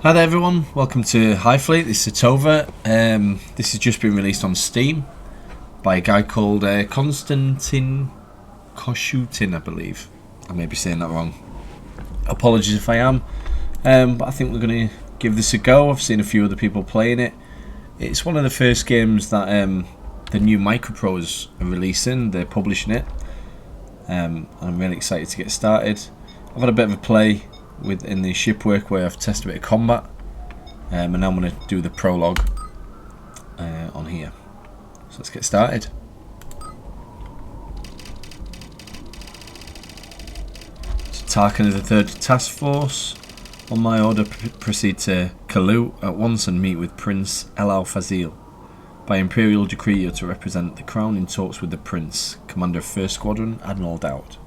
Hi there everyone, welcome to Highfleet. This is Tova. This has just been released on Steam by a guy called Konstantin Koshutin, I believe. I may be saying that wrong. Apologies if I am, but I think we're going to give this a go. I've seen a few other people playing it. It's one of the first games that the new Microprose are releasing. They're publishing it. I'm really excited to get started. I've had a bit of a play in the shipwork where I've tested a bit of combat, and now I'm going to do the prologue on here. So let's get started. So Tarkan is the 3rd Task Force. On my order, proceed to Kalu at once and meet with Prince El Fazil. By Imperial decree, you're to represent the Crown in talks with the Prince, Commander of 1st Squadron, Admiral Dowd.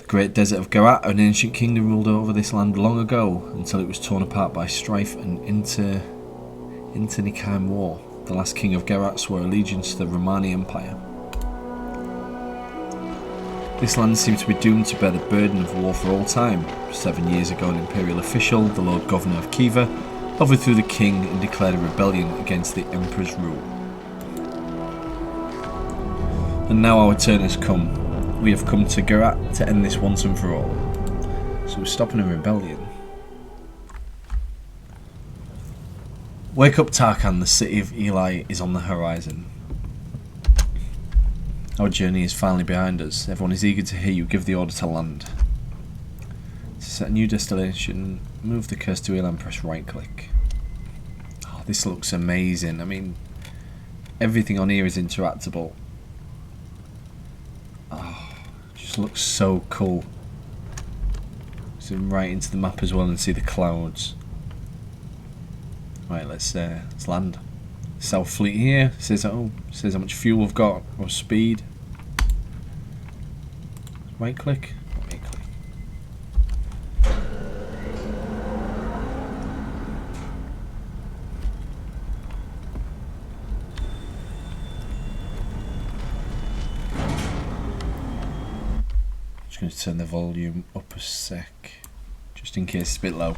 Great desert of Garat, an ancient kingdom, ruled over this land long ago until it was torn apart by strife and internecine war. The last king of Garat swore allegiance to the Romani Empire. This land seems to be doomed to bear the burden of war for all time. 7 years ago, an imperial official, the Lord Governor of Khiva, overthrew the king and declared a rebellion against the emperor's rule. And now our turn has come. We have come to Garat to end this once and for all. So we're stopping a rebellion. Wake up, Tarkan, the city of Eli is on the horizon. Our journey is finally behind us. Everyone is eager to hear you give the order to land. To set a new destination, move the cursor to Eli and press right click. Oh, this looks amazing. I mean, everything on here is interactable. Looks so cool. Zoom right into the map as well and see the clouds. Right, let's land. South Fleet here. Says how much fuel we've got or speed. Right click. Right click. Going to turn the volume up a sec, just in case it's a bit low.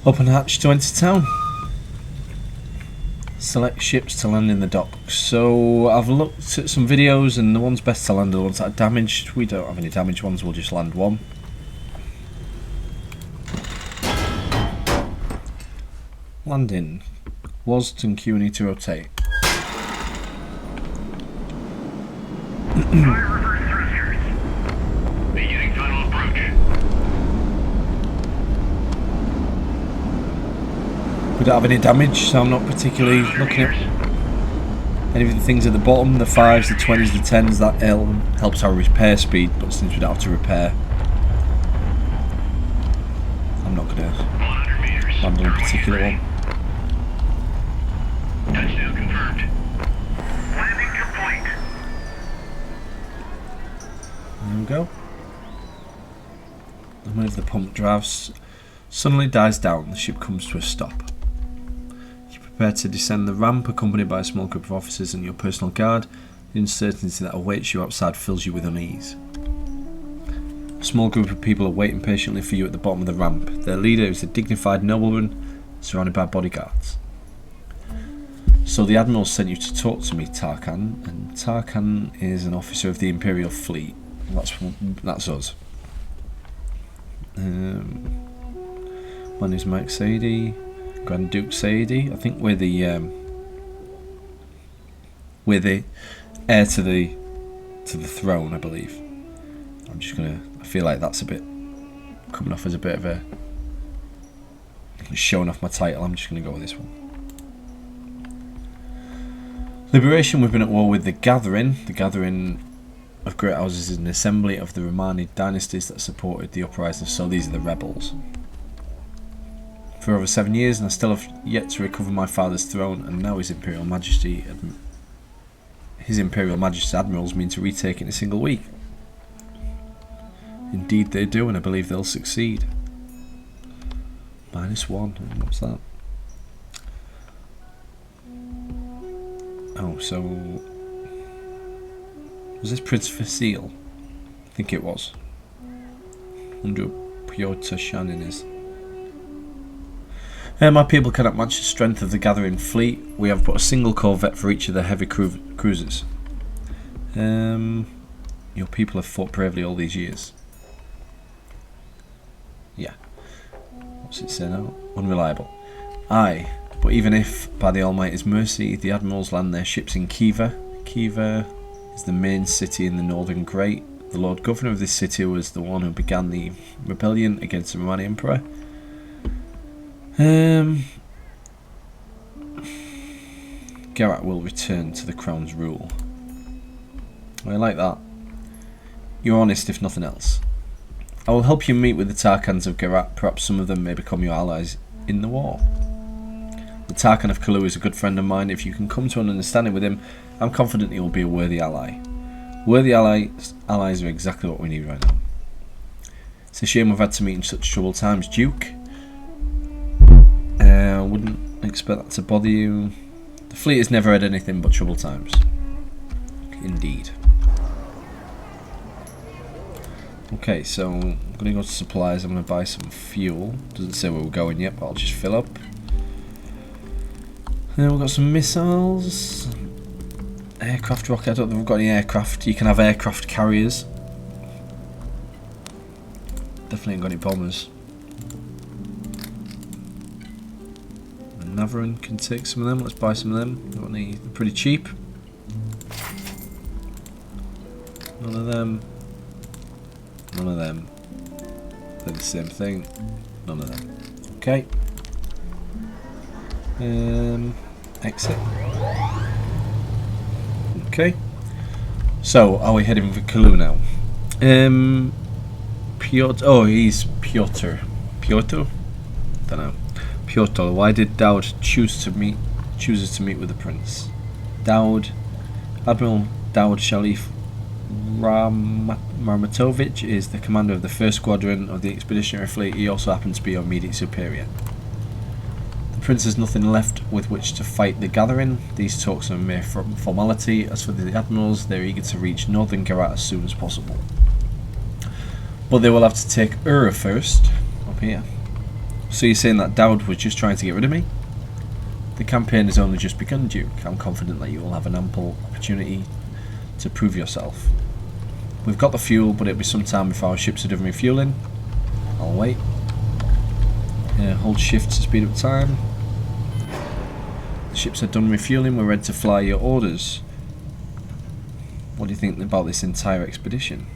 Open hatch to enter town. Select ships to land in the docks. So I've looked at some videos, and the ones best to land are the ones that are damaged. We don't have any damaged ones, we'll just land one. Landing. WASD and Q need to rotate. We don't have any damage, so I'm not particularly looking at any of the things at the bottom, the 5s, the 20s, the 10s. That helps our repair speed, but since we don't have to repair, I'm not going to land on a particular one. Touchdown confirmed. Landing complete. There we go. And whenever the pump drives suddenly dies down, the ship comes to a stop. Prepare to descend the ramp, accompanied by a small group of officers and your personal guard. The uncertainty that awaits you outside fills you with unease. A small group of people are waiting patiently for you at the bottom of the ramp. Their leader is a dignified nobleman, surrounded by bodyguards. So the Admiral sent you to talk to me, Tarkan, and Tarkan is an officer of the Imperial fleet. That's us. My name's Mike Sadie. Grand Duke Sadie. I think we're the heir to the throne, I believe. I feel like that's a bit coming off as a bit of a showing off my title. I'm just gonna go with this one. Liberation. We've been at war with the Gathering. The Gathering of Great Houses is an assembly of the Romani dynasties that supported the uprising. So these are the rebels. For over 7 years, and I still have yet to recover my father's throne, and now His Imperial Majesty's admirals mean to retake it in a single week. Indeed they do, and I believe they'll succeed. -1, and what's that? Oh, so was this Prince Fasil? I think it was. under Pyotr Shannon is. My people cannot match the strength of the gathering fleet. We have but a single corvette for each of their heavy cruisers. Your people have fought bravely all these years. Yeah. What's it say now? Unreliable. Aye, but even if, by the Almighty's mercy, the admirals land their ships in Khiva. Khiva is the main city in the Northern Great. The Lord Governor of this city was the one who began the rebellion against the Romani Emperor. Garat will return to the crown's rule. I like that. You're honest if nothing else. I will help you meet with the Tarkans of Garat. Perhaps some of them may become your allies in the war. The Tarkan of Kalu is a good friend of mine. If you can come to an understanding with him, I'm confident he will be a worthy ally. Worthy allies are exactly what we need right now. It's a shame we've had to meet in such troubled times, Duke. I wouldn't expect that to bother you. The fleet has never had anything but troubled times. Indeed. Okay, so I'm going to go to supplies. I'm going to buy some fuel. Doesn't say where we're going yet, but I'll just fill up. Then we've got some missiles. Aircraft rocket. I don't think we've got any aircraft. You can have aircraft carriers. Definitely ain't got any bombers. Navarin can take some of them. Let's buy some of them. Got any? They're pretty cheap. None of them. None of them. They're the same thing. None of them. Okay. Exit. Okay. So, are we heading for Kalu now? Piotr. Oh, he's Piotr. Piotr? Don't know. Piotr. Why did Dowd chooses to meet with the prince? Dowd, Admiral Dowd Shalif Marmatovich is the commander of the first squadron of the expeditionary fleet. He also happens to be your immediate superior. The prince has nothing left with which to fight the gathering. These talks are a mere formality. As for the admirals, they're eager to reach northern Garat as soon as possible. But they will have to take Ura first, up here. So you're saying that Dowd was just trying to get rid of me? The campaign has only just begun, Duke. I'm confident that you will have an ample opportunity to prove yourself. We've got the fuel, but it'll be some time before our ships are done refueling. I'll wait. Hold shift to speed up time. The ships are done refueling. We're ready to fly your orders. What do you think about this entire expedition?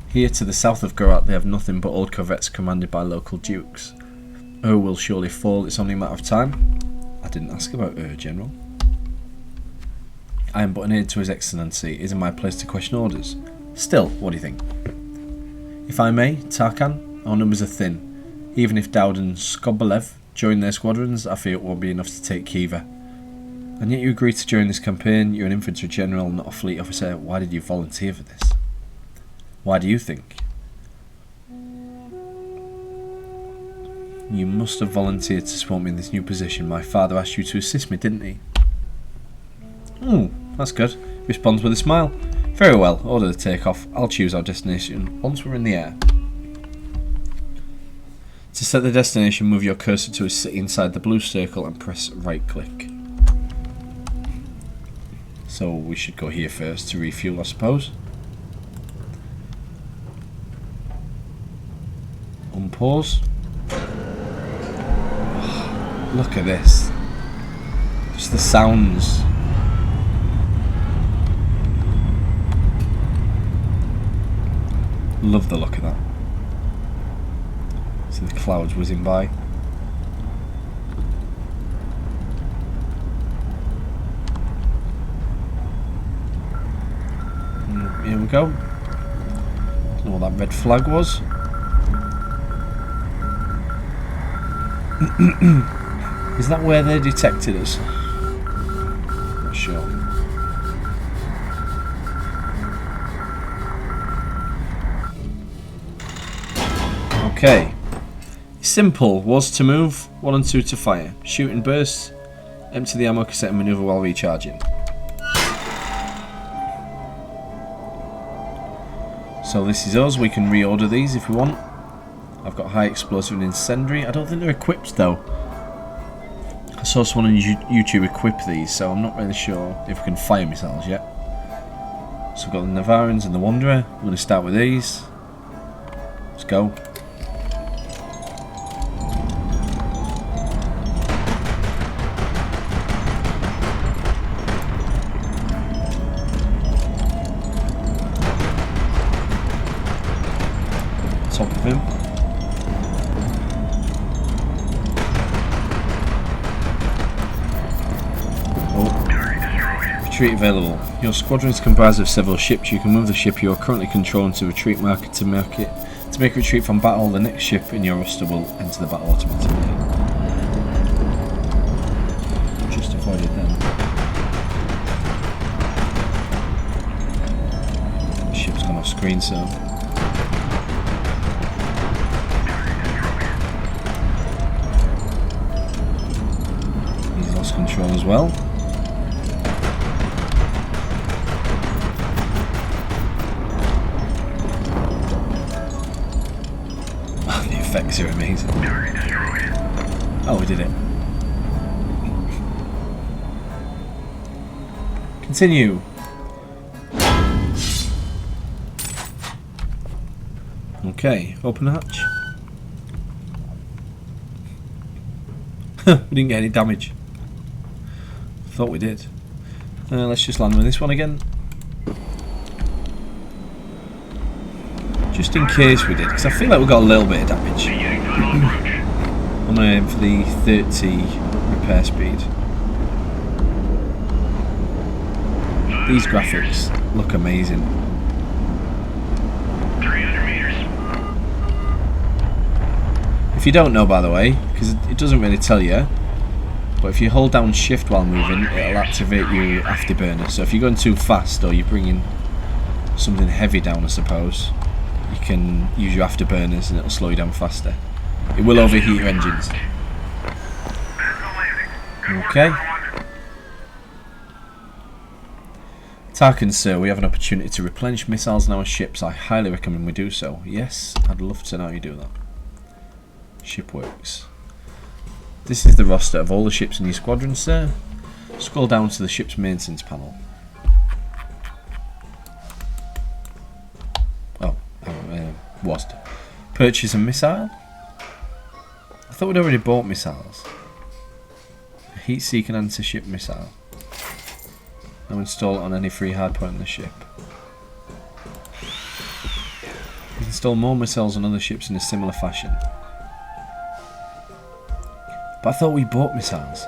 Here to the south of Garat, they have nothing but old corvettes commanded by local dukes. Ur will surely fall. It's only a matter of time. I didn't ask about Ur, General. I am but an aide to His Excellency. It isn't my place to question orders. Still, what do you think? If I may, Tarkan, our numbers are thin. Even if Dowd and Skobelev join their squadrons, I fear it won't be enough to take Khiva. And yet you agreed to join this campaign. You're an infantry general, not a fleet officer. Why did you volunteer for this? Why do you think? You must have volunteered to support me in this new position. My father asked you to assist me, didn't he? Oh, that's good. Responds with a smile. Very well, order the takeoff. I'll choose our destination once we're in the air. To set the destination, move your cursor to a city inside the blue circle and press right click. So we should go here first to refuel, I suppose. Unpause. Oh, look at this. Just the sounds. Love the look of that. See the clouds whizzing by. And here we go. Don't know what that red flag was. Is that where they detected us? Not sure. Okay. Simple was to move, 1 and 2 to fire. Shoot and burst. Empty the ammo cassette and maneuver while recharging. So So this is us. We can reorder these if we want. I've got high explosive and incendiary. I don't think they're equipped though. I saw someone on YouTube equip these, so I'm not really sure if we can fire missiles yet. So we've got the Navarans and the Wanderer. I'm going to start with these. Let's go. Top of him. Retreat available. Your squadron is comprised of several ships. You can move the ship you are currently controlling to retreat marker to make a retreat from battle. The next ship in your roster will enter the battle automatically. Just avoided them. The ship's gone off screen, so he's lost control as well. Effects are amazing. Oh, we did it. Continue. Okay, open hatch. We didn't get any damage. Thought we did. Let's just land with this one again. Just in case we did, because I feel like we got a little bit of damage. I'm going to aim for the 30 repair speed. These graphics look amazing. 300 meters. If you don't know, by the way, because it doesn't really tell you, but if you hold down shift while moving, it'll activate your afterburner. So if you're going too fast or you're bringing something heavy down, I suppose, you can use your afterburners and it'll slow you down faster. It will overheat your engines. Okay. Tarkin, sir, we have an opportunity to replenish missiles in our ships. I highly recommend we do so. Yes, I'd love to know how you do that. Ship works. This is the roster of all the ships in your squadron, sir. Scroll down to the ship's maintenance panel. WASD. Purchase a missile? I thought we'd already bought missiles. A heat-seeking anti-ship missile. Now install it on any free hardpoint on the ship. You can install more missiles on other ships in a similar fashion. But I thought we bought missiles.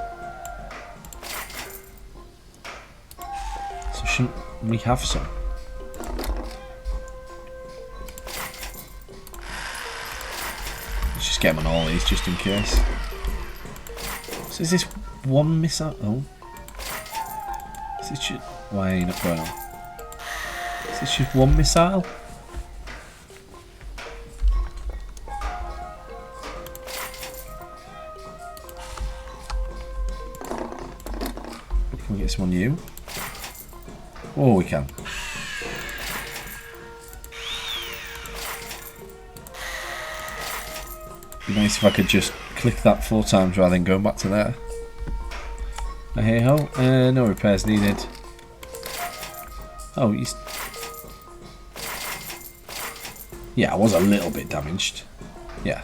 So shouldn't we have some? Let's just get them on all these just in case. So is this one missile? Oh. Is this just... Why are you not going on? Is this just one missile? Can we get some on you? Oh, we can. It'd be nice if I could just click that 4 times rather than going back to there. Hey ho, no repairs needed. Oh, he's... Yeah, I was a little bit damaged. Yeah.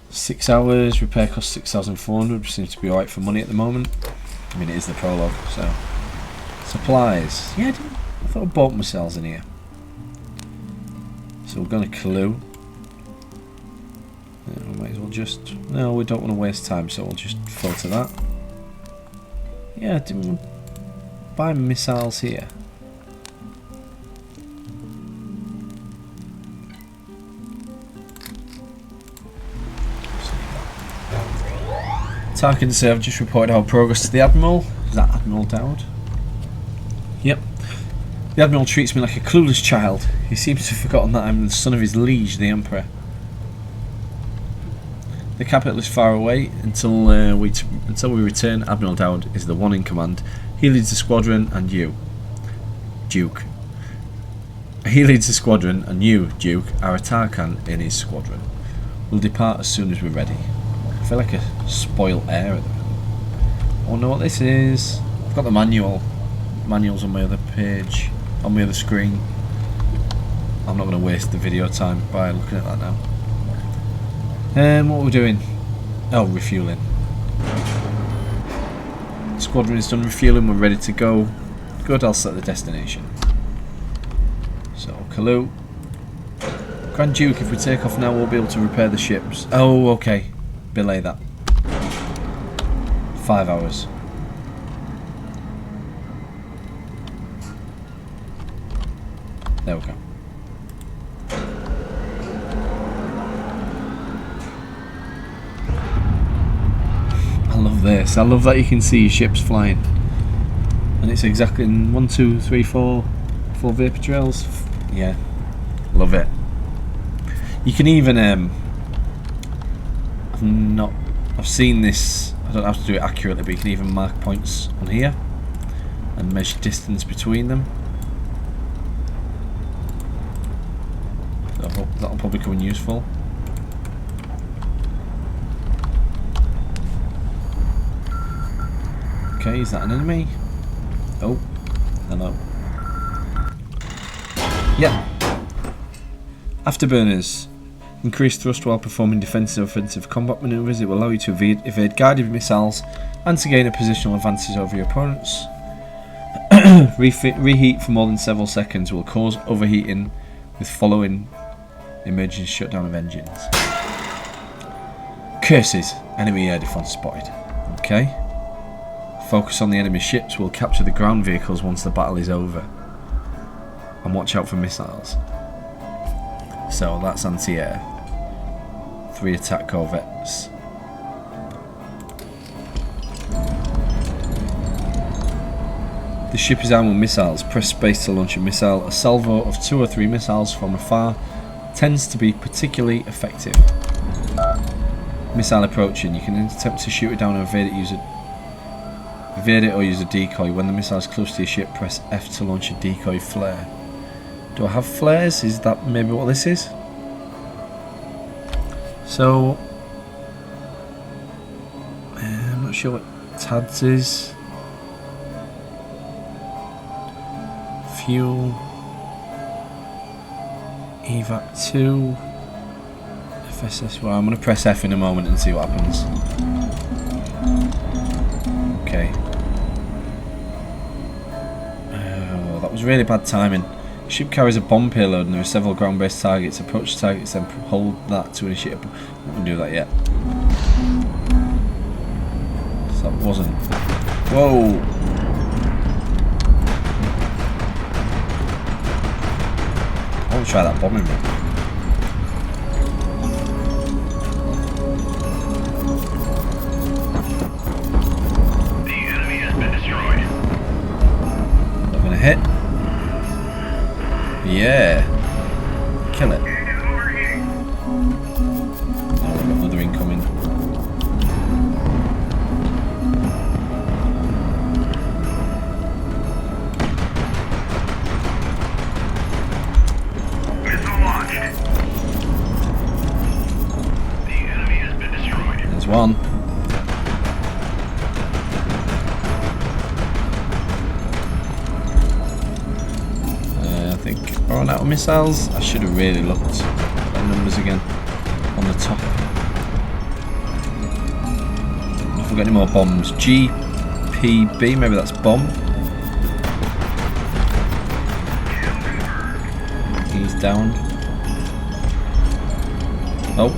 6 hours, repair cost 6,400, seems to be alright for money at the moment. I mean, it is the prologue, so... Supplies. Yeah, I thought I bought missiles in here. So we're going to clue. Yeah, we might as well just... No, we don't want to waste time, so we'll just filter that. Yeah, didn't we buy missiles here? Tarkin said, I've just reported our progress to the Admiral. Is that Admiral Dowd? Yep. The Admiral treats me like a clueless child. He seems to have forgotten that I'm the son of his liege, the Emperor. The capital is far away. Until we return, Admiral Dowd is the one in command. He leads the squadron, and you, Duke. He leads the squadron, and you, Duke, are a Tarkan in his squadron. We'll depart as soon as we're ready. I feel like a spoiled heir at the moment. I wonder what this is. I've got the manual. Manual's on my other page, on my other screen. I'm not going to waste the video time by looking at that now. What are we doing? Oh, refueling. Squadron is done refueling, we're ready to go. Good, I'll set the destination. So, Kalu. Grand Duke, if we take off now, we'll be able to repair the ships. Oh, okay. Belay that. 5 hours. There we go. I love this. I love that you can see your ships flying. And it's exactly in 1, 2, 3, 4 vapor trails. Yeah. Love it. You can even I've seen this, I don't have to do it accurately, but you can even mark points on here and measure distance between them. That'll probably come in useful. Okay, is that an enemy? Oh, hello. Yeah. Afterburners. Increased thrust while performing defensive and offensive combat maneuvers. It will allow you to evade guided missiles and to gain a positional advantage over your opponents. Reheat for more than several seconds will cause overheating with following emergency shutdown of engines. Curses. Enemy air defense spotted. Okay. Focus on the enemy ships. Will capture the ground vehicles once the battle is over. And watch out for missiles. So that's anti-air. 3 attack corvettes. The ship is armed with missiles. Press space to launch a missile. A salvo of 2 or 3 missiles from afar tends to be particularly effective. Missile approaching. You can attempt to shoot it down or evade it or use a decoy. When the missile is close to your ship, press F to launch a decoy flare. Do I have flares? Is that maybe what this is? So, I'm not sure what TADS is. Fuel. Evac 2. FSS. Well, I'm going to press F in a moment and see what happens. Okay. Oh, that was really bad timing. Ship carries a bomb payload and there are several ground-based targets. Approach the targets, then hold that to initiate. I'm not going to do that yet. So that wasn't. Whoa! I want to try that bombing run. The enemy has been destroyed. I'm going to hit. Yeah. Kill it. Oh, we've got another incoming. Missile launched. The enemy has been destroyed. There's one. I think we're on out of missiles. I should have really looked at the numbers again on the top. If we've got any more bombs. GPB, maybe that's bomb. He's down. Oh,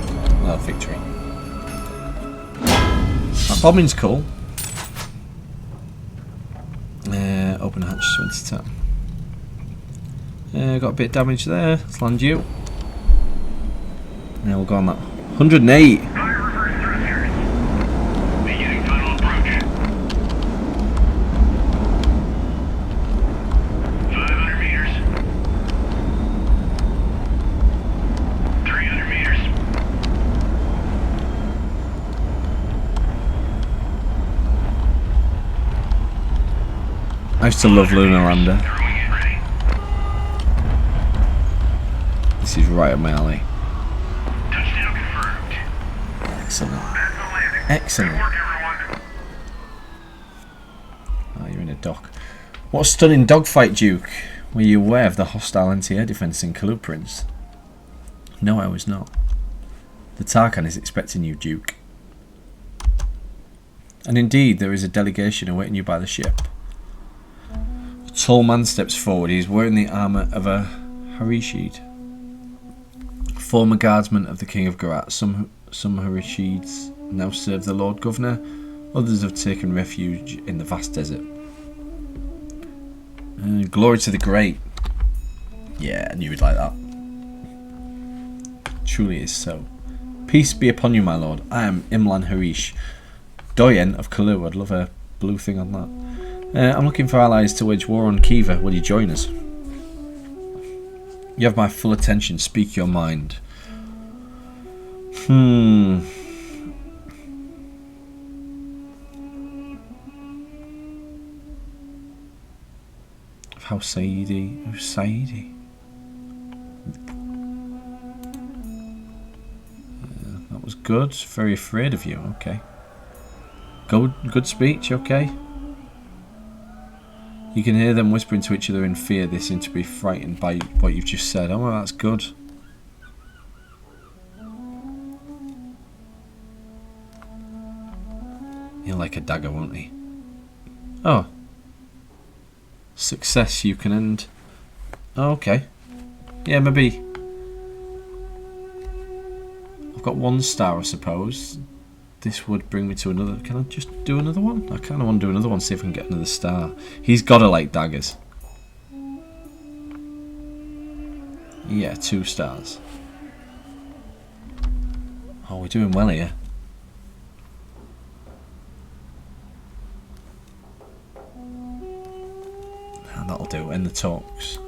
victory. That bombing's cool. Open hatch, swing to tap. Got a bit of damage there. Let's land you. Yeah, we'll go on that. 108. Fire reverse thrusters. Beginning final approach. 500 meters. 300 meters. I used to love Lunar Lander. Throwing it ready. This is right up my alley. Touchdown confirmed. Excellent. That's the landing. Excellent. Good work, everyone. Oh, you're in a dock. What a stunning dogfight, Duke. Were you aware of the hostile anti-air defence in Kaluprince? No, I was not. The Tarkan is expecting you, Duke. And indeed, there is a delegation awaiting you by the ship. A tall man steps forward. He is wearing the armour of a Harishid, former guardsman of the King of Garat. Some Harishids now serve the Lord Governor. Others have taken refuge in the vast desert. Glory to the great. Yeah, I knew you'd like that. Truly is so. Peace be upon you, my lord. I am Imlan Harish, Doyen of Kalu. I'd love a blue thing on that. I'm looking for allies to wage war on Kiva. Will you join us? You have my full attention. Speak your mind. How Saidi? That was good. Very afraid of you. Okay. Good speech. Okay. You can hear them whispering to each other in fear. They seem to be frightened by what you've just said. Oh, well, that's good. He'll like a dagger, won't he? Oh. Success you can end. Oh, okay. Yeah, maybe. I've got 1 star, I suppose. This would bring me to another. Can I just do another one? I kind of want to do another one, see if I can get another star. He's got to like daggers. Yeah, 2 stars. Oh, we're doing well here. And that'll do. End the talks.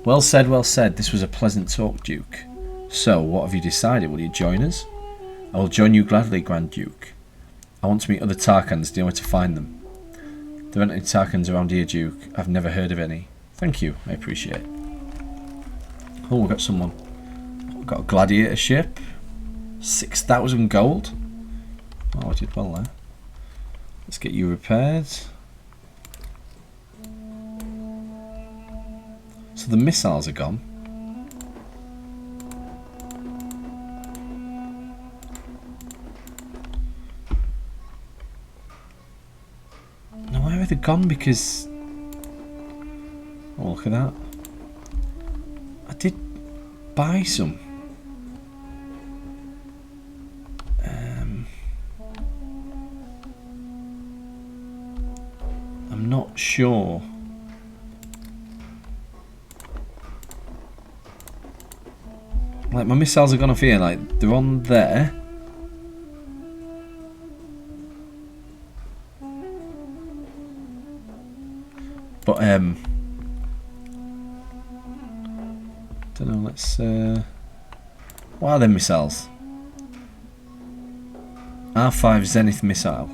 Well said, well said. This was a pleasant talk, Duke. So, what have you decided? Will you join us? I will join you gladly, Grand Duke. I want to meet other Tarkans. Do you know where to find them? There aren't any Tarkans around here, Duke. I've never heard of any. Thank you. I appreciate it. Oh, we've got someone. We've got a gladiator ship. 6,000 gold. Oh, I did well there. Let's get you repaired. So the missiles are gone. Now where are they gone? Because oh, look at that. I did buy some. I'm not sure. Like, my missiles are gone off here, like, they're on there. But, don't know, let's, what are them missiles? R5 Zenith missile.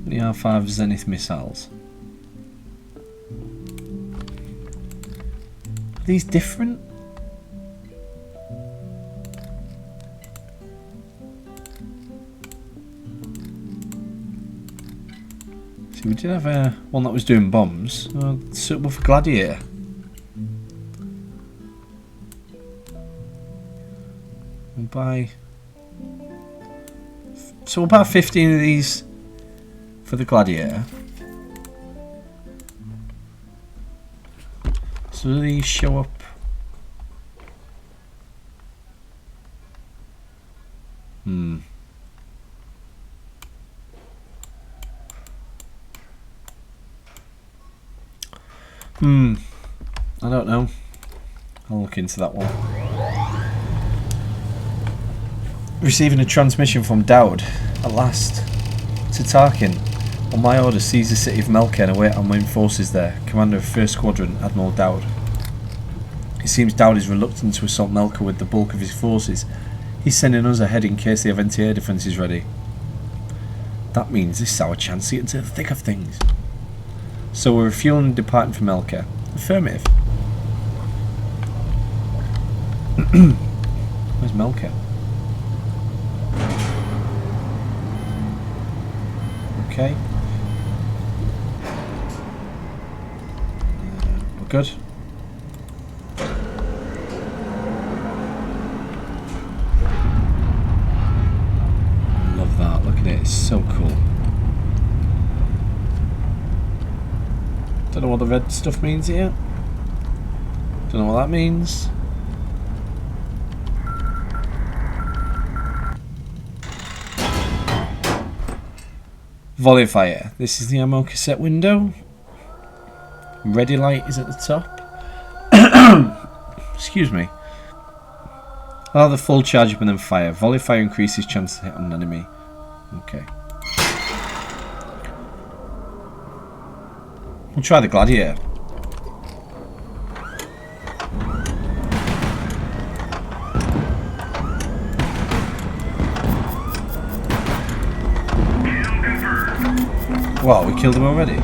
The R5 Zenith missiles. Are these different? See, we did have one that was doing bombs. Suitable for Gladiator. We'll buy. So we'll buy 15 of these. For the Gladiator. So do these show up? I don't know. I'll look into that one. Receiving a transmission from Dowd. At last. To Tarkin. On my order, seize the city of Melka and await our main forces there. Commander of 1st Squadron, Admiral Dowd. It seems Dowd is reluctant to assault Melka with the bulk of his forces. He's sending us ahead in case the anti-air defence is ready. That means this is our chance to get into the thick of things. So we're refueling and departing from Elka. Affirmative. Where's Melka? Okay. We're good. Love that. Look at it. It's so cool. Don't know what the red stuff means here. Don't know what that means. Volley fire. This is the ammo cassette window. Ready light is at the top. Excuse me. Allow the full charge up and then fire. Volley fire increases chance to hit on an enemy. Okay. We'll try the gladiator. Wow, we killed him already.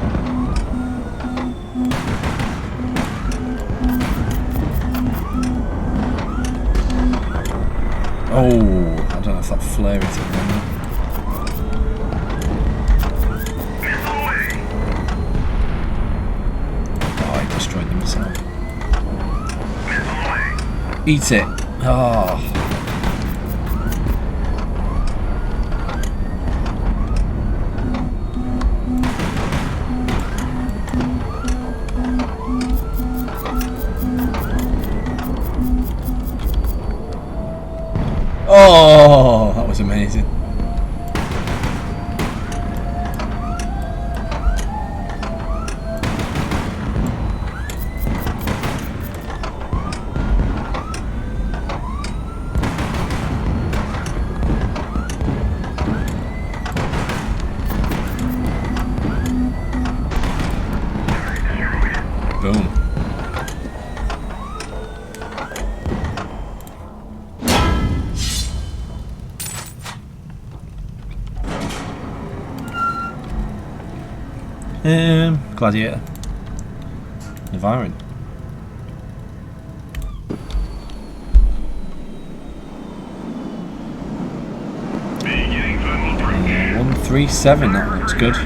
Oh, I don't know if that flare is it. Oh, I destroyed the missile. Eat it. Oh. Oh, that was amazing. Boom. Gladiator. Environ. Beginning final approach. 137, that looks good. 500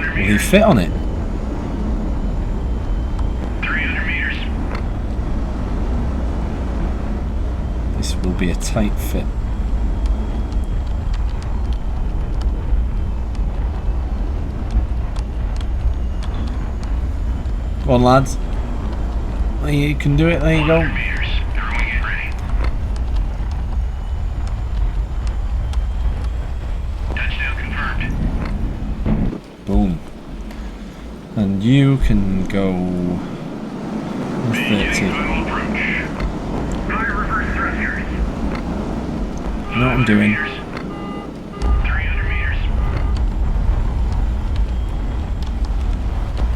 Will he meters. fit on it? 300 meters. This will be a tight fit. Go on, lads. You can do it. There you go. 100 meters. Throwing it ready. Touchdown confirmed. Boom. And you can go. Beginning 30. final approach. Fire reverse thrusters. You know what I'm doing. 300 meters.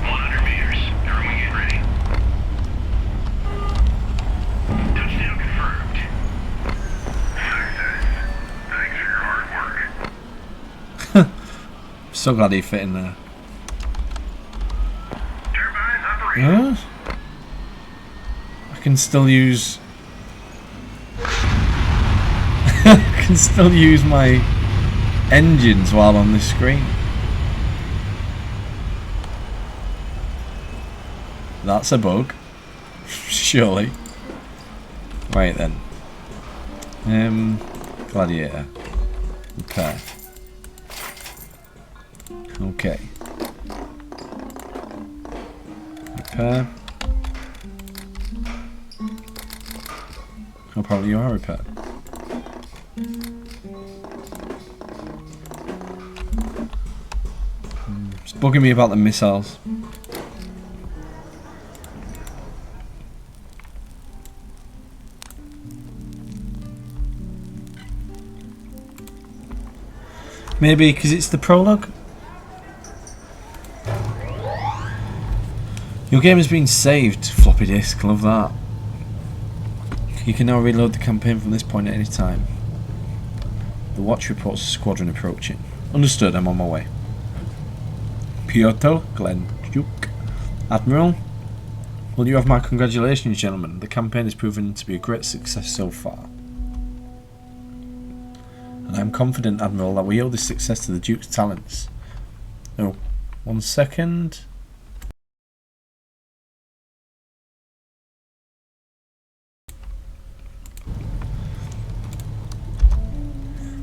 100 meters. Throwing it ready. Touchdown confirmed. Success. Thanks for your hard work. So glad he fit in there. Turbines operating. Huh? I can still use. I can still use my engines while on this screen. That's a bug. Surely. Right then. Gladiator. Repair. Okay. Repair. Oh, probably you are repair. It's bugging me about the missiles. Maybe because it's the prologue? Your game has been saved, floppy disk, love that. You can now reload the campaign from this point at any time. The watch reports a squadron approaching. Understood, I'm on my way. Piotr Glenjuk. Admiral, will you have my congratulations, gentlemen? The campaign has proven to be a great success so far. And I am confident, Admiral, that we owe this success to the Duke's talents. Oh, 1 second.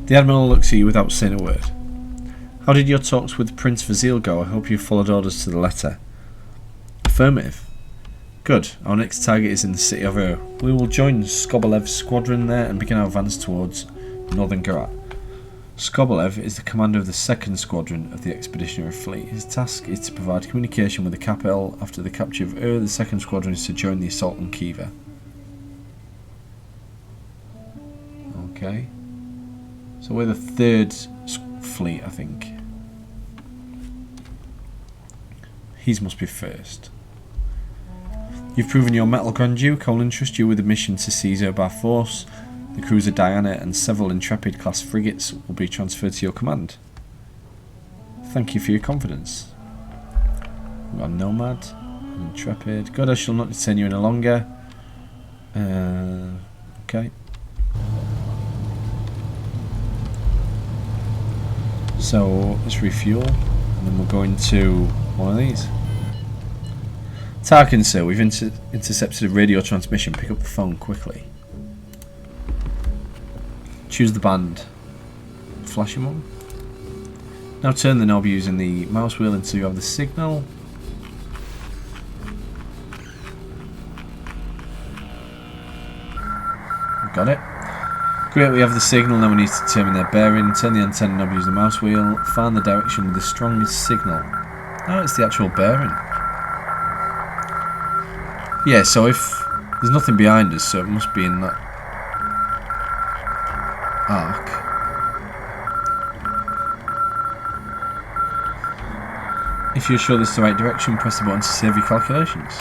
The Admiral looks at you without saying a word. How did your talks with Prince Vazil go? I hope you followed orders to the letter. Affirmative. Good. Our next target is in the city of Ur. We will join Skobelev's squadron there and begin our advance towards northern Garat. Skobelev is the commander of the 2nd Squadron of the Expeditionary Fleet. His task is to provide communication with the capital. After the capture of Ur, the 2nd Squadron is to join the assault on Khiva. Okay. So we're the 3rd fleet, I think. His must be 1st. You've proven your mettle, Grand Duke. I will entrust you with a mission to seize Ur by force. The cruiser Diana and several Intrepid class frigates will be transferred to your command. Thank you for your confidence. We've got a Nomad, an Intrepid. Good, I shall not detain you any longer. Okay. So let's refuel, and then we'll go into one of these. Tarkin, sir, we've intercepted a radio transmission. Pick up the phone quickly. Choose the band. Flashing one. Now turn the knob using the mouse wheel until you have the signal. Got it. Great, we have the signal. Now we need to determine their bearing. Turn the antenna knob using the mouse wheel. Find the direction with the strongest signal. Oh, it's the actual bearing. Yeah, so if there's nothing behind us, so it must be in that arc. If you're sure this is the right direction, press the button to save your calculations.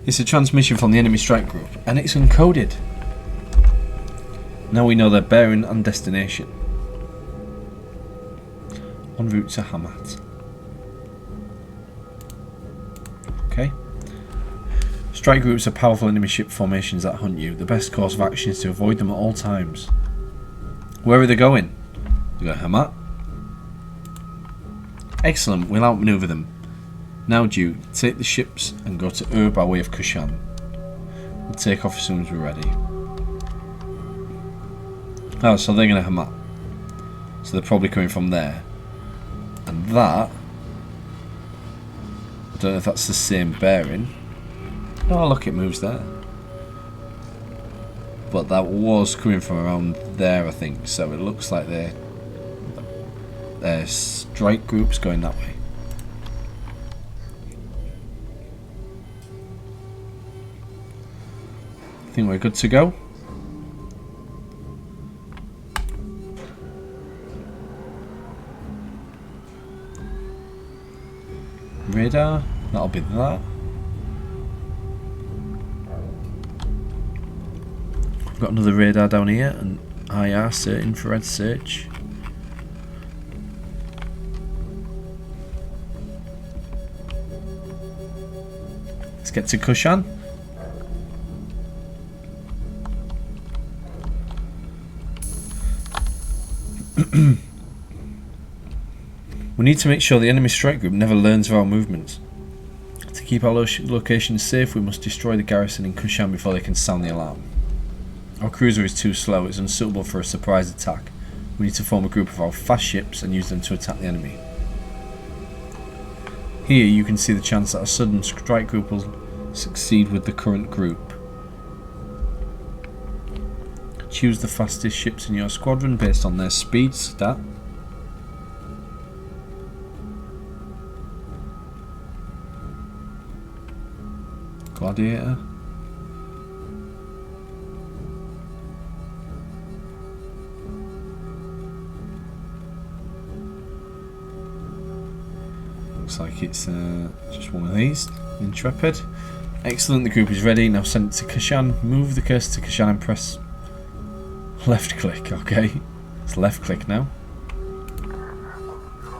It's a transmission from the enemy strike group, and it's encoded. Now we know their bearing and destination. En route to Hamat. Okay. Strike groups are powerful enemy ship formations that hunt you. The best course of action is to avoid them at all times. Where are they going? They go to Hamat. Excellent, we'll outmaneuver them. Now, Duke, take the ships and go to Ur by way of Kushan. We'll take off as soon as we're ready. Oh, so they're going to Hamat. So they're probably coming from there. And that... I don't know if that's the same bearing. Oh, look, it moves there. But that was coming from around there, I think. So it looks like they're strike groups going that way. I think we're good to go. Radar, that'll be that. We've got another radar down here, and IR, infrared search. Let's get to Kushan. We need to make sure the enemy strike group never learns of our movements. To keep our location safe, we must destroy the garrison in Kushan before they can sound the alarm. Our cruiser is too slow, it's unsuitable for a surprise attack. We need to form a group of our fast ships and use them to attack the enemy. Here you can see the chance that a sudden strike group will succeed with the current group. Choose the fastest ships in your squadron based on their speed stat. Gladiator. Looks like it's just one of these. Intrepid. Excellent, the group is ready. Now send it to Kashan. Move the cursor to Kashan and press Left click, okay. It's left click now.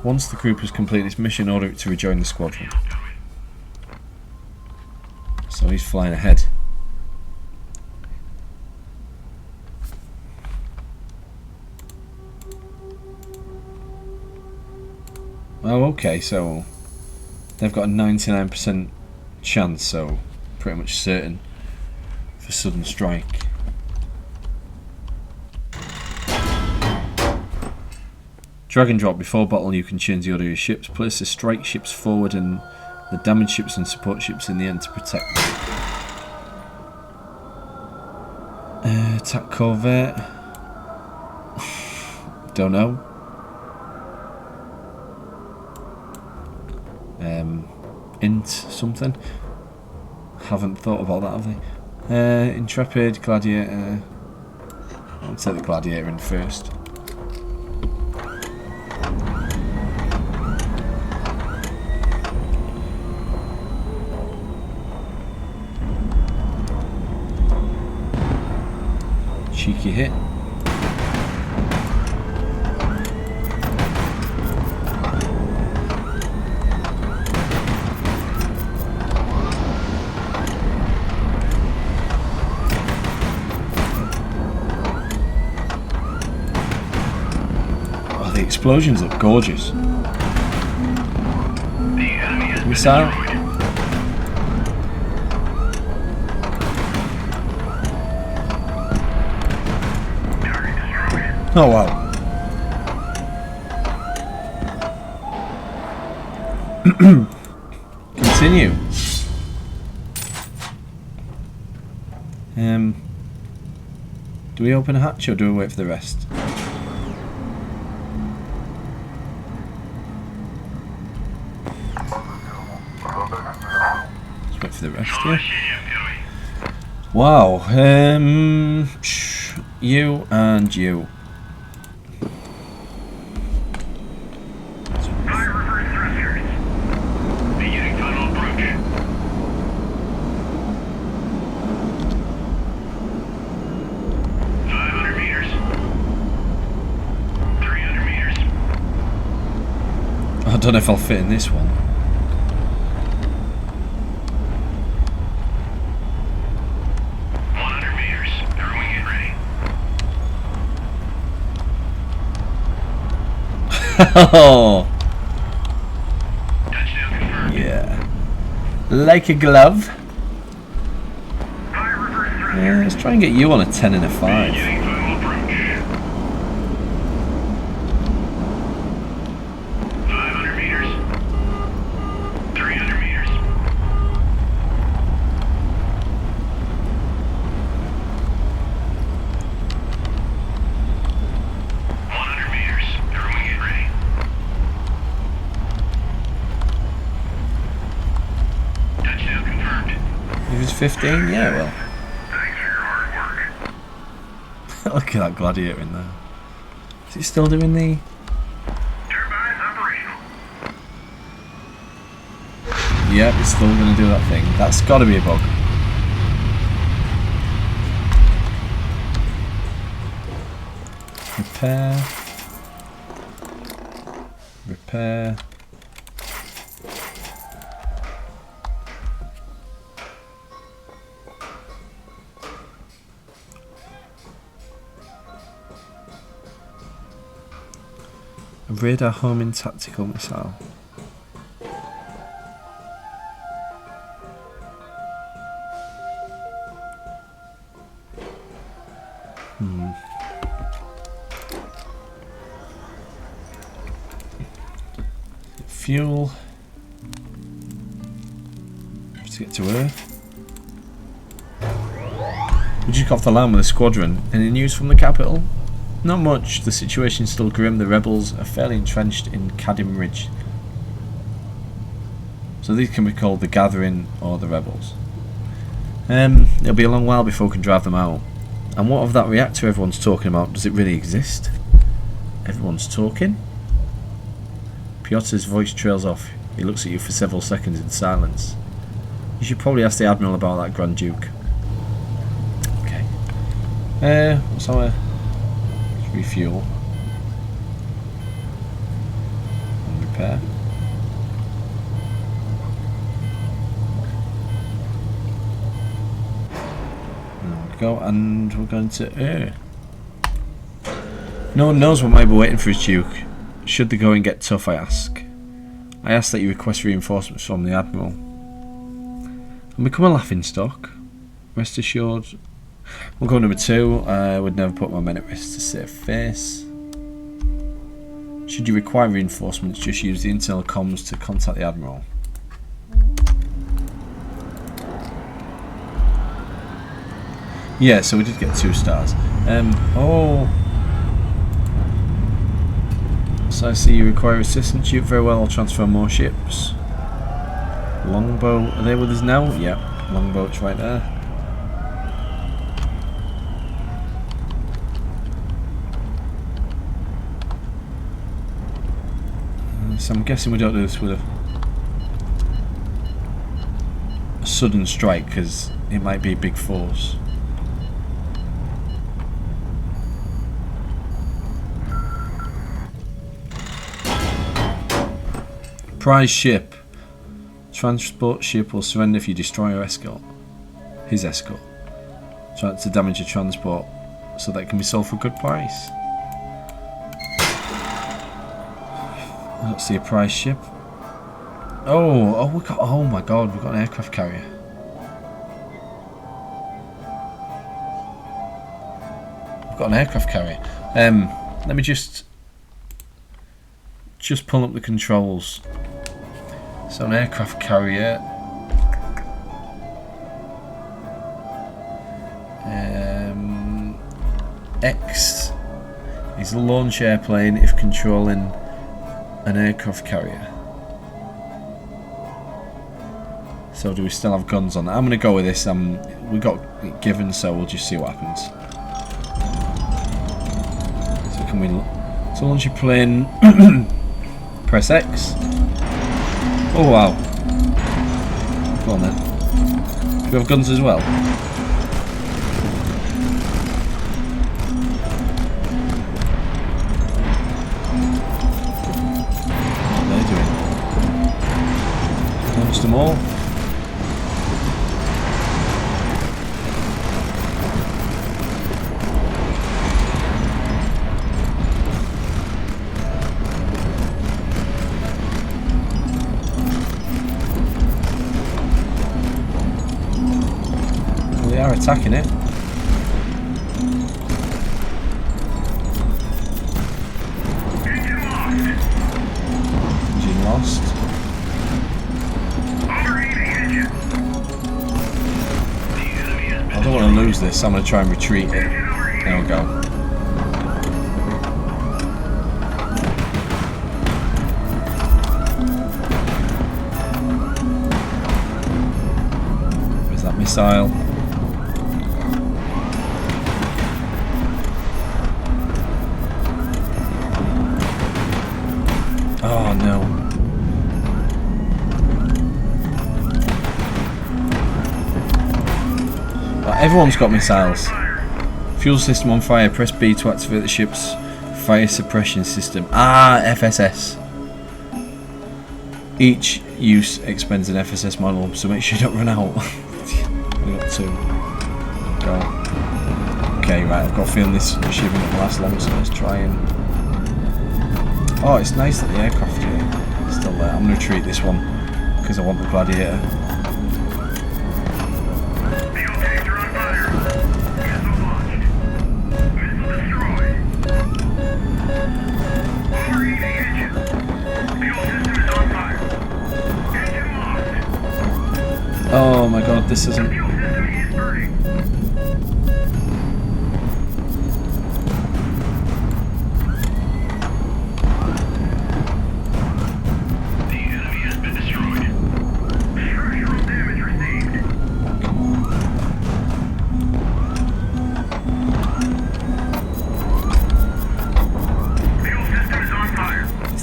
Once the group has completed its mission, order it to rejoin the squadron. So he's flying ahead. Oh, okay, so they've got a 99% chance, so pretty much certain for sudden strike. Drag and drop. Before battle, you can change the order of your ships. Place the strike ships forward and the damage ships and support ships in the end to protect them. Attack corvette. Don't know. Int something. Haven't thought about that, have they? Intrepid, gladiator. I'll take the gladiator in first. Cheeky hit. Oh, the explosions look gorgeous. The enemy has been Missile. destroyed. Target destroyed. Oh wow. Continue. Do we open a hatch or do we wait for the rest? Let's wait for the rest, yeah. Wow. You and you. Fire reverse thrusters. Beginning final approach. 500 meters. 300 meters. I don't know if I'll fit in this one. 100 meters. Everyone get ready. Oh, Touchdown confirmed. yeah. Like a glove. Fire reverse thrusters. Yeah, let's try and get you on a 10 and a 5. Beginning final approach. 500 meters. 300 meters. 100 meters. Everyone get ready. Touchdown confirmed. If it's 15, yeah, well. Thanks for your hard work. Look at that gladiator in there. Is it still doing the... Turbines operational. Yep, it's still going to do that thing. That's got to be a bug. Repair. Repair. A radar homing tactical missile. Fuel to get to Earth. We just got off the line with the squadron. Any news from the capital? Not much. The situation's still grim. The rebels are fairly entrenched in Kadim Ridge. So these can be called the Gathering or the Rebels. It'll be a long while before we can drive them out. And what of that reactor everyone's talking about? Does it really exist? Everyone's talking? Piotr's voice trails off. He looks at you for several seconds in silence. You should probably ask the Admiral about that Grand Duke. Okay. What's our Refuel. And repair. There we go, and we're going to air. No one knows what might be waiting for his Duke. Should the going get tough, I ask. I ask that you request reinforcements from the Admiral. And become a laughingstock. Rest assured. We'll go number 2. I would never put my men at risk to save face. Should you require reinforcements, just use the internal comms to contact the Admiral. Yeah, so we did get 2 stars. Oh. So I see you require assistance. You very well. I'll transfer more ships. Longbow, are they with us now? Yep, longboat's right there. So I'm guessing we don't do this with a sudden strike because it might be a big force. Prize ship. Transport ship will surrender if you destroy your escort. His escort. Try to damage a transport so that it can be sold for a good price. I don't see a prize ship. Oh, we got. Oh my God, we've got an aircraft carrier. We've got an aircraft carrier. Let me just pull up the controls. So an aircraft carrier. X is a launch airplane if controlling an aircraft carrier. So do we still have guns on that? I'm going to go with this. We got it given, so we'll just see what happens. So can we? So launch your plane. Press X. Oh wow. Go on then. Do we have guns as well? What are they doing? Launched them all. Attacking it. Engine lost. I don't want to lose this, so I'm going to try and retreat it. There we go. Where's that missile? Oh no. Right, everyone's got missiles. Fuel system on fire. Press B to activate the ship's fire suppression system. Ah, FSS. Each use expends an FSS model, so make sure you don't run out. We got 2. Go. Okay, right, I've got a feeling this ship isn't going to last long, so let's try and... Oh, it's nice that the aircraft here is still there. I'm going to retreat this one because I want the Gladiator. Oh my God, this isn't...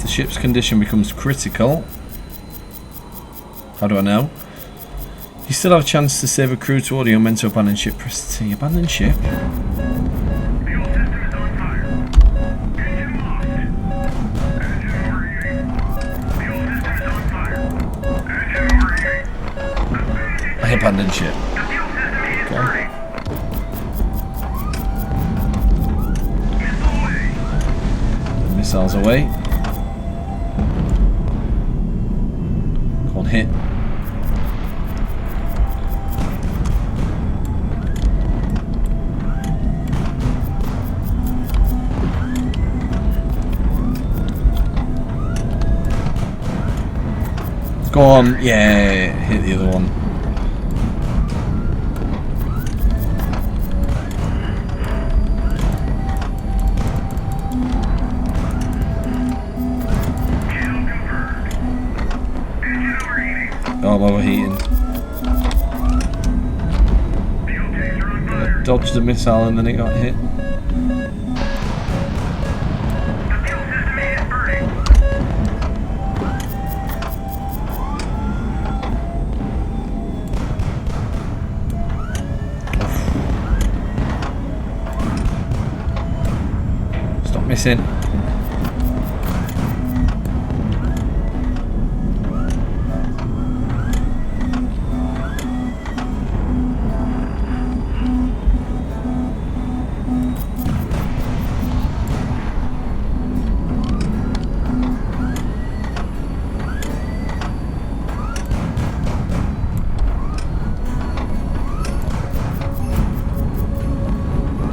Ship's condition becomes critical. How do I know? You still have a chance to save a crew to order your men to abandon ship. Press T. Abandon ship? abandoned ship. The fuel system is burning. Missile away. The missiles away. Come on, hit. Go on, yeah, hit the other one. Kill confirmed. Engine overheating. Oh, I'm overheating. Fuel tanks are on fire. Dodged the missile and then it got hit. The fuel system is burning. Stop missing.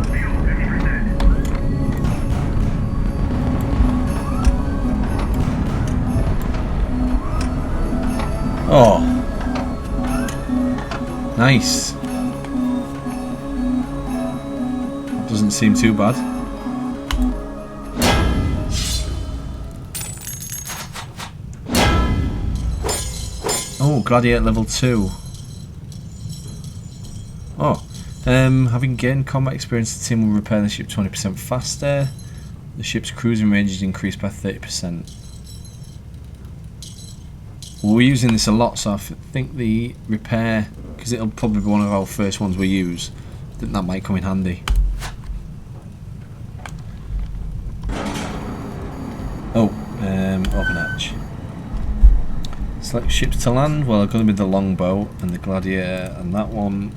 Fuel 50%. Oh. Nice. Doesn't seem too bad. Oh, Gladiator level 2. Oh. Having gained combat experience, the team will repair the ship 20% faster. The ship's cruising range is increased by 30%. Well, we're using this a lot, so I think the repair, because it'll probably be one of our first ones we use, that might come in handy. Oh, open hatch. Select ships to land. Well, it's going to be the longboat and the Gladiator and that one.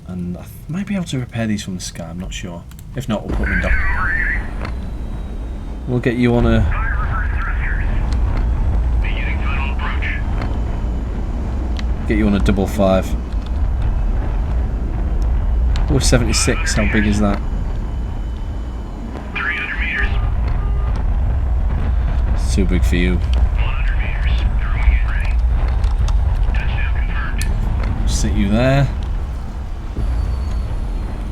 And I might be able to repair these from the sky, I'm not sure. If not, we'll put them in dock. We'll get you on a... Beginning final approach. Get you on a 555. Oh, 76, how big is that? 300 meters. It's too big for you. 100 meters. Throwing it ready. Touchdown confirmed. Sit you there.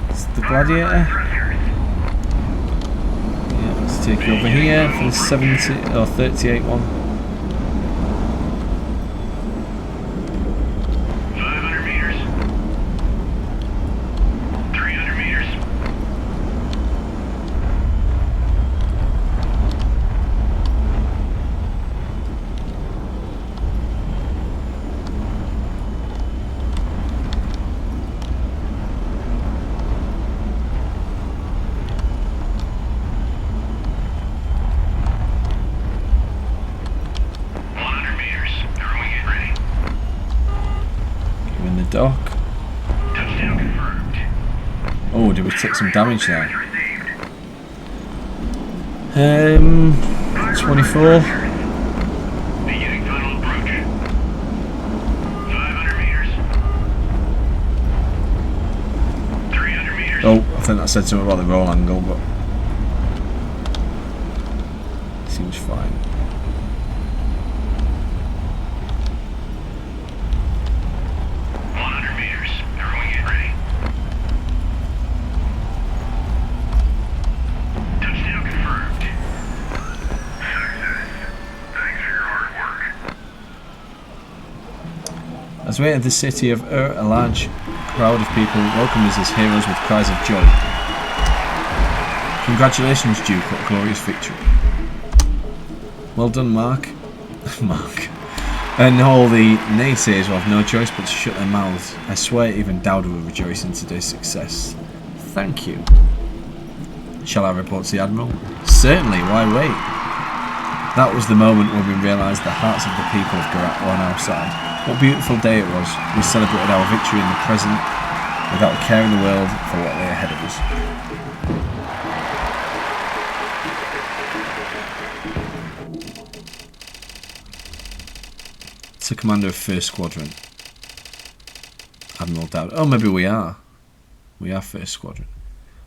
It's the Gladiator. Yeah, let's take you over here for the 70 or 38 one. 500 meters. 300 meters. Dock. Touchdown confirmed. Oh, did we take some damage there? Received. 24. Beginning final approach. 500 meters. 300 meters. Oh, I think that said something about the roll angle, but seems fine. As we enter the city of a large crowd of people welcome us as heroes with cries of joy. Congratulations, Duke, on a glorious victory. Well done, Mark. Mark. And all the naysayers will have no choice but to shut their mouths. I swear even Dowd will rejoice in today's success. Thank you. Shall I report to the Admiral? Certainly, why wait? That was the moment when we realised the hearts of the people of Garat were on our side. What a beautiful day it was. We celebrated our victory in the present without a care in the world for what lay ahead of us. To Commander of 1st Squadron. Admiral Dowd. Oh, maybe we are. We are 1st Squadron.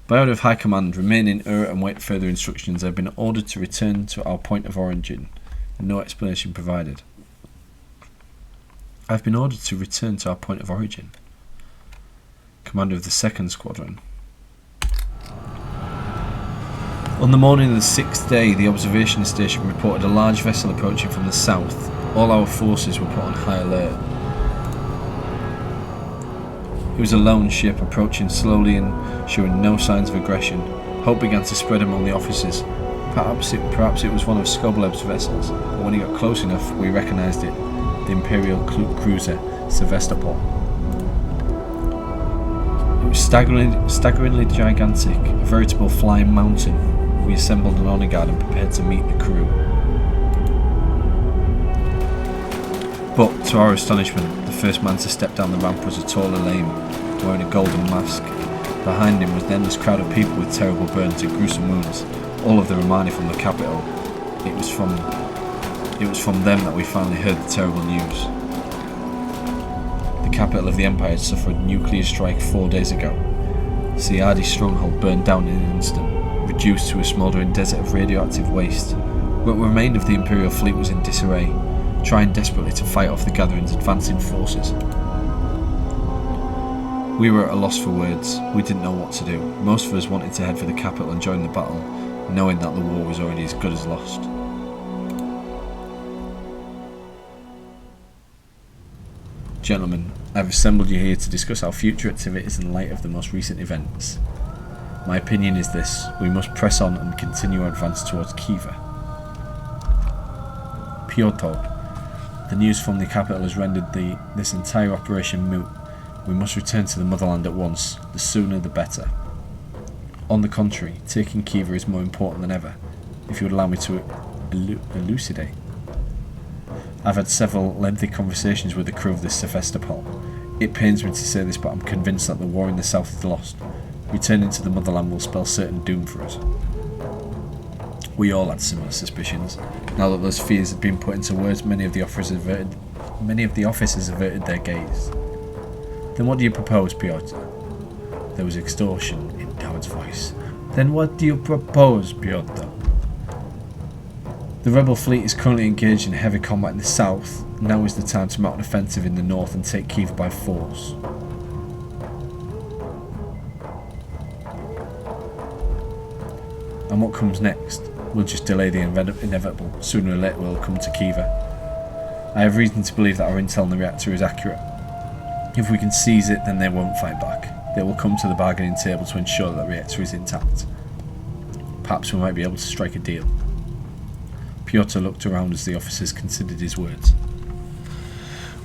By order of High Command, remain in Ur and wait further instructions. I have been ordered to return to our point of origin. No explanation provided. I've been ordered to return to our point of origin. Commander of the 2nd Squadron. On the morning of the 6th day, the observation station reported a large vessel approaching from the south. All our forces were put on high alert. It was a lone ship approaching slowly and showing no signs of aggression. Hope began to spread among the officers. Perhaps it was one of Skoblev's vessels, but when he got close enough, we recognised it. The Imperial cruiser Sevastopol. It was staggeringly gigantic, a veritable flying mountain. We assembled an honour guard and prepared to meet the crew. But, to our astonishment, the first man to step down the ramp was a tall Elaine, wearing a golden mask. Behind him was an endless crowd of people with terrible burns and gruesome wounds, all of the Romani from the capital. It was from them that we finally heard the terrible news. The capital of the Empire had suffered a nuclear strike 4 days ago. Siadi's stronghold burned down in an instant, reduced to a smouldering desert of radioactive waste. What remained of the Imperial fleet was in disarray, trying desperately to fight off the gathering's advancing forces. We were at a loss for words. We didn't know what to do. Most of us wanted to head for the capital and join the battle, knowing that the war was already as good as lost. Gentlemen, I've assembled you here to discuss our future activities in light of the most recent events. My opinion is this: we must press on and continue our advance towards Khiva. Piotr, the news from the capital has rendered this entire operation moot. We must return to the motherland at once, the sooner the better. On the contrary, taking Khiva is more important than ever, if you would allow me to elucidate. I've had several lengthy conversations with the crew of this Sevastopol. It pains me to say this, but I'm convinced that the war in the south is lost. Returning to the motherland will spell certain doom for us. We all had similar suspicions. Now that those fears have been put into words, many of the officers averted their gaze. Then what do you propose, Piotr? There was extortion in Dowd's voice. Then what do you propose, Piotr? The rebel fleet is currently engaged in heavy combat in the south. Now is the time to mount an offensive in the north and take Khiva by force. And what comes next? We'll just delay the inevitable. Sooner or later we'll come to Khiva. I have reason to believe that our intel on the reactor is accurate. If we can seize it, then they won't fight back. They will come to the bargaining table to ensure that the reactor is intact. Perhaps we might be able to strike a deal. Piotr looked around as the officers considered his words.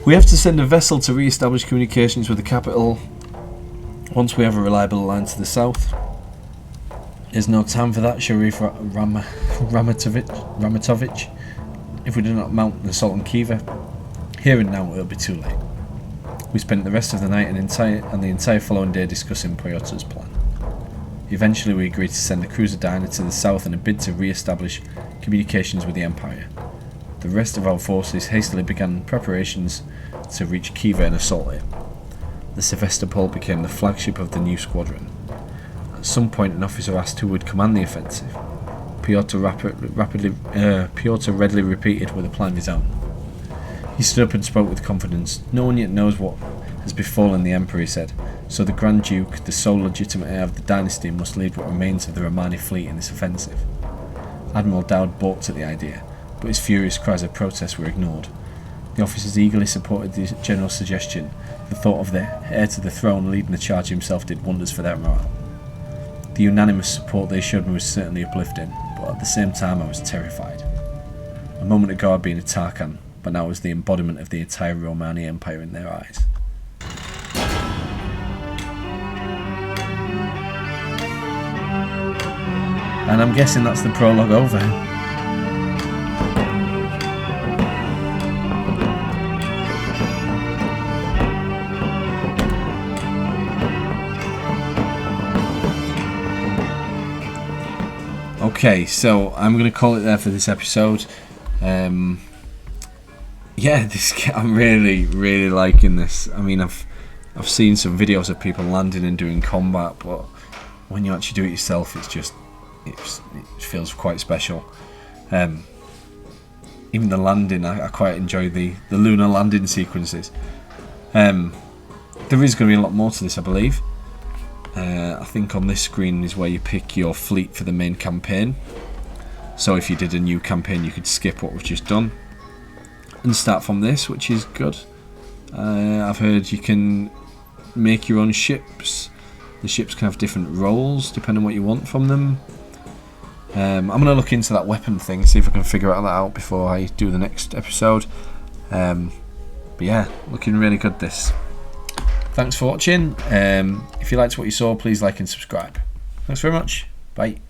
We have to send a vessel to re-establish communications with the capital once we have a reliable line to the south. There's no time for that, Sharif Ramatovich. If we do not mount the assault on Khiva, here and now it'll be too late. We spent the rest of the night and the entire following day discussing Pyotr's plan. Eventually we agreed to send the cruiser Dinah to the south in a bid to re-establish communications with the Empire. The rest of our forces hastily began preparations to reach Khiva and assault it. The Sevastopol became the flagship of the new squadron. At some point an officer asked who would command the offensive. Piotr readily repeated with a plan of his own. He stood up and spoke with confidence. No one yet knows what has befallen the Emperor, he said, so the Grand Duke, the sole legitimate heir of the dynasty, must lead what remains of the Romani fleet in this offensive. Admiral Dowd balked at the idea, but his furious cries of protest were ignored. The officers eagerly supported the general's suggestion. The thought of the heir to the throne leading the charge himself did wonders for their morale. The unanimous support they showed me was certainly uplifting, but at the same time I was terrified. A moment ago I'd been a Tarkan, but now I was the embodiment of the entire Romani Empire in their eyes. And I'm guessing that's the prologue over. Okay, so I'm going to call it there for this episode. Yeah, I'm really liking this. I mean, I've seen some videos of people landing and doing combat, but when you actually do it yourself, it feels quite special. Even the landing, I quite enjoy the lunar landing sequences. There is going to be a lot more to this, I believe. I think on this screen is where you pick your fleet for the main campaign. So if you did a new campaign, you could skip what we've just done and start from this, which is good. I've heard you can make your own ships. The ships can have different roles depending on what you want from them. I'm going to look into that weapon thing, see if I can figure that out before I do the next episode. But yeah, looking really good this. Thanks for watching. If you liked what you saw, please like and subscribe. Thanks very much. Bye.